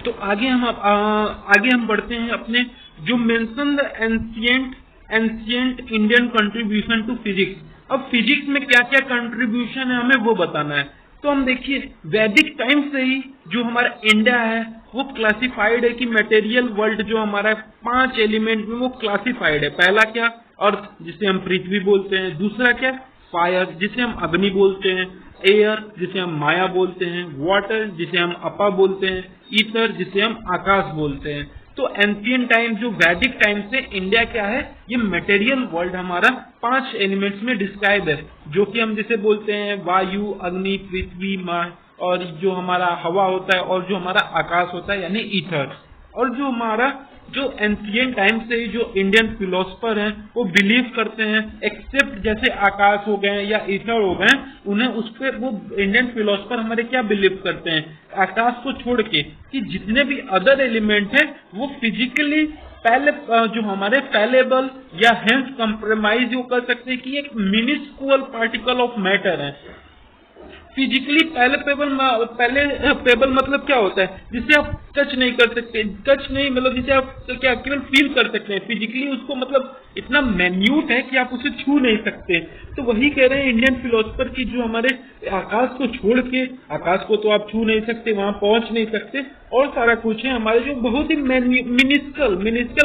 तो आगे हम बढ़ते हैं अपने जो mention the ancient Indian contribution to physics. अब फिजिक्स में क्या क्या कंट्रीब्यूशन है हमें वो बताना है। तो हम देखिए वैदिक टाइम से ही जो हमारा इंडिया है वो क्लासिफाइड है कि मटेरियल वर्ल्ड जो हमारा 5 एलिमेंट में वो क्लासिफाइड है। पहला क्या, अर्थ जिसे हम पृथ्वी बोलते हैं। दूसरा क्या, फायर जिसे हम अग्नि बोलते हैं। एयर जिसे हम माया बोलते हैं। वाटर जिसे हम अपा बोलते हैं। ईथर जिसे हम आकाश बोलते हैं। तो एंशिएंट टाइम जो वैदिक टाइम से इंडिया क्या है, ये मटेरियल वर्ल्ड हमारा 5 एलिमेंट्स में डिस्क्राइब है, जो कि हम जिसे बोलते हैं वायु, अग्नि, पृथ्वी, और जो हमारा हवा होता है और जो हमारा आकाश होता है यानी ईथर। और जो हमारा जो एंशिएंट टाइम से जो इंडियन फिलोसफर हैं वो बिलीव करते हैं, एक्सेप्ट जैसे आकाश हो गए या ईथर हो गए, उन्हें उस पर वो इंडियन फिलोसफर हमारे क्या बिलीव करते हैं, आकाश को छोड़ के, कि जितने भी अदर एलिमेंट है वो फिजिकली पहले जो हमारे फैलेबल या हेंस कंप्रोमाइज वो कर सकते हैं कि एक मिनिस्कुअल पार्टिकल ऑफ मैटर है। फिजिकली पहले पेबल मतलब क्या होता है, जिसे आप टच नहीं कर सकते, टच नहीं मतलब जिसे आप तो क्या केवल फील कर सकते हैं। फिजिकली उसको मतलब इतना मैन्यूट है कि आप उसे छू नहीं सकते। तो वही कह रहे हैं इंडियन फिलोसफर की जो हमारे आकाश को छोड़ के, आकाश को तो आप छू नहीं सकते, वहां पहुंच नहीं सकते, और सारा कुछ है हमारे जो बहुत ही मिनिस्कल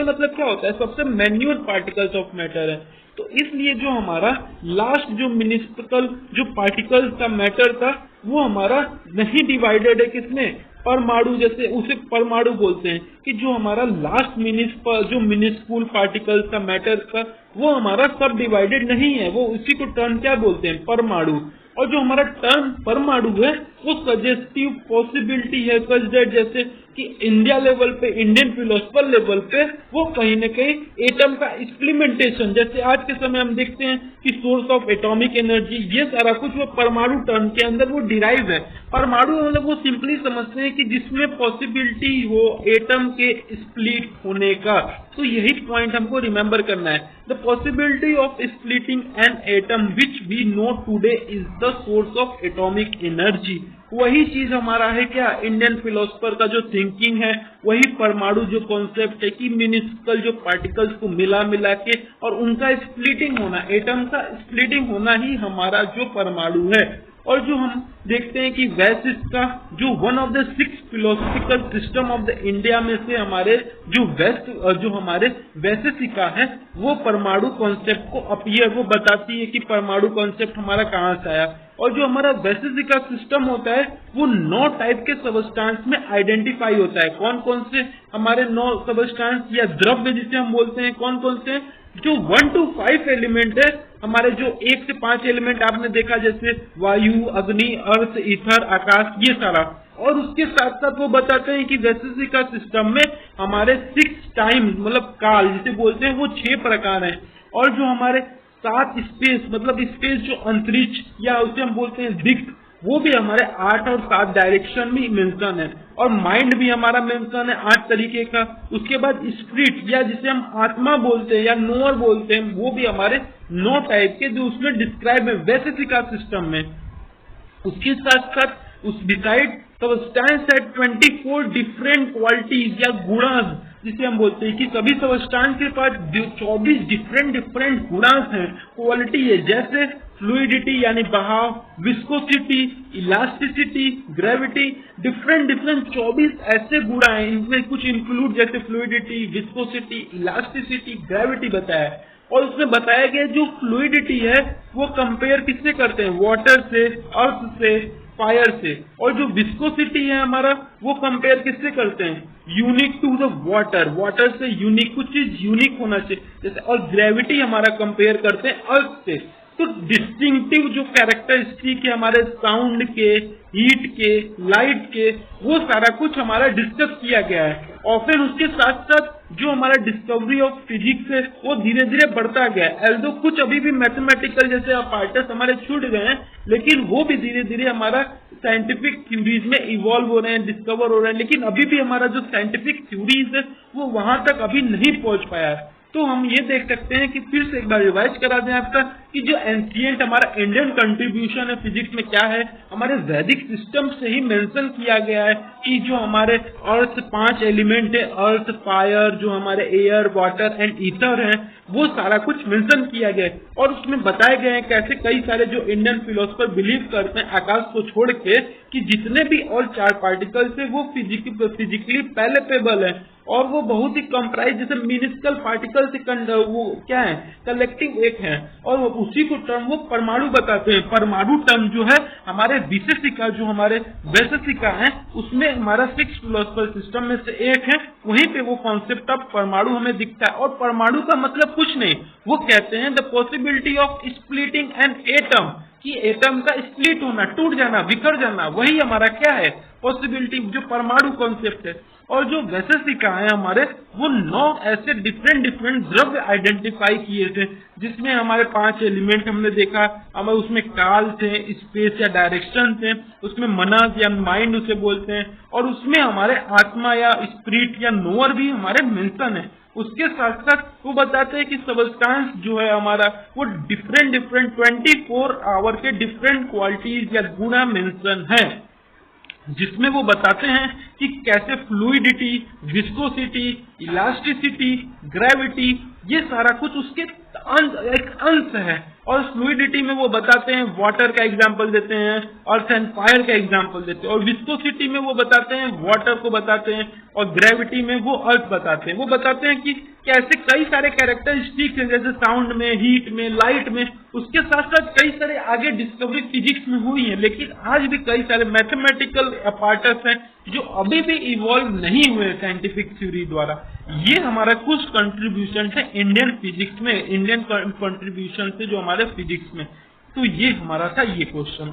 मतलब क्या होता है, सबसे मैन्यूट पार्टिकल्स ऑफ मैटर है। तो इसलिए जो हमारा लास्ट जो मिनिस्कल जो पार्टिकल्स का मैटर था वो हमारा नहीं डिवाइडेड है किसमें, परमाणु, जैसे उसे परमाणु बोलते हैं, कि जो हमारा लास्ट जो मिनिस्कूल पार्टिकल्स का मैटर का वो हमारा सब डिवाइडेड नहीं है, वो उसी को टर्म क्या बोलते हैं, परमाणु। और जो हमारा टर्म परमाणु है वो सजेस्टिव पॉसिबिलिटी है कंसिडर, जैसे कि इंडिया लेवल पे, इंडियन फिलोसफर लेवल पे वो कहीं न कहीं एटम का इम्प्लीमेंटेशन, जैसे आज के समय हम देखते हैं कि सोर्स ऑफ एटॉमिक एनर्जी, ये सारा कुछ वो परमाणु टर्म के अंदर वो डिराइव है। परमाणु मतलब वो सिंपली समझते हैं कि जिसमें पॉसिबिलिटी हो एटम के स्प्लिट होने का। तो यही पॉइंट हमको रिमेंबर करना है, the possibility of splitting an atom which we know today is the source of atomic energy. वही चीज हमारा है क्या, इंडियन फिलोसफर का जो थिंकिंग है, वही परमाणु जो कॉन्सेप्ट है कि मिनिस्कल जो पार्टिकल्स को मिला के और उनका स्प्लिटिंग होना, एटम का स्प्लिटिंग होना ही हमारा जो परमाणु है। और जो हम देखते हैं कि वैशिष्ट का जो one of the 6 philosophical system of the India में से हमारे जो हमारे वैशिष्टिका है वो परमाणु कॉन्सेप्ट को अपीयर वो बताती है कि परमाणु कॉन्सेप्ट हमारा कहाँ से आया। और जो हमारा वैशिष्टिका सिस्टम होता है वो 9 टाइप के सबस्टांस में आइडेंटिफाई होता है। कौन कौन से हमारे 9 सबस्टांस या द्रव्य जिसे हम बोलते हैं, कौन कौन से, जो 1 to 5 एलिमेंट है हमारे, जो 1 से 5 एलिमेंट आपने देखा जैसे वायु, अग्नि, अर्थ, ईथर, आकाश, ये सारा। और उसके साथ साथ वो बताते हैं कि वैशिष्टिका सिस्टम में हमारे 6 टाइम मतलब काल जिसे बोलते हैं वो 6 प्रकार हैं। और जो हमारे 7 स्पेस मतलब स्पेस जो अंतरिक्ष या उसे हम बोलते हैं दिक्क, वो भी हमारे 8 और 7 डायरेक्शन में मेंशन है। और माइंड भी हमारा मेंशन है 8 तरीके का। उसके बाद स्पिरिट या जिसे हम आत्मा बोलते हैं या नोअर बोलते हैं, वो भी हमारे 9 टाइप के जो उसमें डिस्क्राइब है वैशिष्टिका सिस्टम में। उसके साथ साथ उस डिसाइड सबस्टांस है 24 डिफरेंट क्वालिटीज या गुणांश जिसे हम बोलते हैं कि सभी सबस्टांस के पास 24 डिफरेंट गुणांश हैं, क्वालिटी है, जैसे फ्लूइडिटी यानी बहाव, विस्कोसिटी, इलास्टिसिटी, ग्रेविटी, डिफरेंट 24 ऐसे गुण हैं। इनमें कुछ इंक्लूड जैसे फ्लूइडिटी, विस्कोसिटी, इलास्टिसिटी, ग्रेविटी बताया है। और उसमें बताया गया जो फ्लूइडिटी है वो कंपेयर किससे करते हैं, वाटर से, अर्थ से, फायर से। और जो विस्कोसिटी है हमारा वो कंपेयर किससे करते हैं, unique to the water, water से यूनिक, कुछ चीज यूनिक होना चाहिए जैसे। और ग्रेविटी हमारा कंपेयर करते हैं अर्थ से। तो डिस्टिंक्टिव जो कैरेक्टरिस्टिक है हमारे साउंड के, हीट के, लाइट के, वो सारा कुछ हमारा डिस्कस किया गया है। और फिर उसके साथ साथ जो हमारा डिस्कवरी ऑफ फिजिक्स है वो धीरे धीरे बढ़ता गया है। एल्दो कुछ अभी भी मैथमेटिकल जैसे अपार्टस हमारे छूट गए हैं, लेकिन वो भी धीरे धीरे हमारा साइंटिफिक थ्योरीज में इवॉल्व हो रहे हैं, डिस्कवर हो रहे हैं। लेकिन अभी भी हमारा जो साइंटिफिक थ्योरीज है वो वहां तक अभी नहीं पहुंच पाया है। तो हम ये देख सकते हैं कि फिर से एक बार रिवाइज करा दें आपका कि जो एंशिएंट हमारा इंडियन कंट्रीब्यूशन है फिजिक्स में क्या है, हमारे वैदिक सिस्टम से ही मेंशन किया गया है कि जो हमारे अर्थ 5 एलिमेंट है, अर्थ, फायर, जो हमारे एयर, वाटर एंड ईथर है, वो सारा कुछ मेंशन किया गया है। और उसमें बताए गए हैं कैसे कई सारे जो इंडियन फिलोसफर बिलीव करते हैं आकाश को छोड़ के कि जितने भी और 4 पार्टिकल्स है वो फिजिकली पैलेपेबल है और वो बहुत ही कम प्राइस जैसे मिनिस्कल पार्टिकल से वो क्या है, कलेक्टिव एक है, और उसी को टर्म वो परमाणु बताते हैं। परमाणु टर्म जो है हमारे विशेषिका, जो हमारे वैशेषिका है, उसमें हमारा 6 फिलोसफर सिस्टम में से एक है, वहीं पे वो कॉन्सेप्ट ऑफ परमाणु हमें दिखता है। और परमाणु का मतलब कुछ नहीं, वो कहते हैं the possibility of splitting an atom, कि एटम का स्प्लिट होना, टूट जाना, बिखर जाना, वही हमारा क्या है, पॉसिबिलिटी, जो परमाणु कॉन्सेप्ट है। और जो वैशेषिका है हमारे, वो 9 ऐसे डिफरेंट द्रव्य आइडेंटिफाई किए थे, जिसमें हमारे 5 एलिमेंट हमने देखा, हमारे उसमें काल थे, स्पेस या डायरेक्शन थे, उसमें मनस या माइंड उसे बोलते हैं, और उसमें हमारे आत्मा या स्पिरिट या नोअर भी हमारे मेंशन है। उसके साथ साथ वो बताते हैं कि सबस्टांस जो है हमारा, वो डिफरेंट 24 आवर के डिफरेंट क्वालिटीज या गुणा मेंशन है, जिसमें वो बताते हैं कि कैसे फ्लूइडिटी, विस्कोसिटी, इलास्टिसिटी, ग्रेविटी, ये सारा कुछ उसके एक अंश है। और फ्लूइडिटी में वो बताते हैं, वाटर का एग्जांपल देते हैं, अर्थ एंड फायर का एग्जांपल देते हैं, और विस्कोसिटी में वो बताते हैं, वाटर को बताते हैं, और ग्रेविटी में वो अर्थ बताते हैं। वो बताते हैं कि कैसे कई सारे कैरेक्टरिस्टिक्स हैं, जैसे साउंड में, हीट में, लाइट में, उसके साथ साथ कई सारे आगे डिस्कवरी फिजिक्स में हुई है, लेकिन आज भी कई सारे मैथमेटिकल अपार्टस हैं जो अभी भी इवॉल्व नहीं हुए साइंटिफिक थ्योरी द्वारा। ये हमारा कुछ कंट्रीब्यूशन है इंडियन फिजिक्स में, इंडियन कंट्रीब्यूशन से जो हमारे फिजिक्स में। तो ये हमारा था ये क्वेश्चन।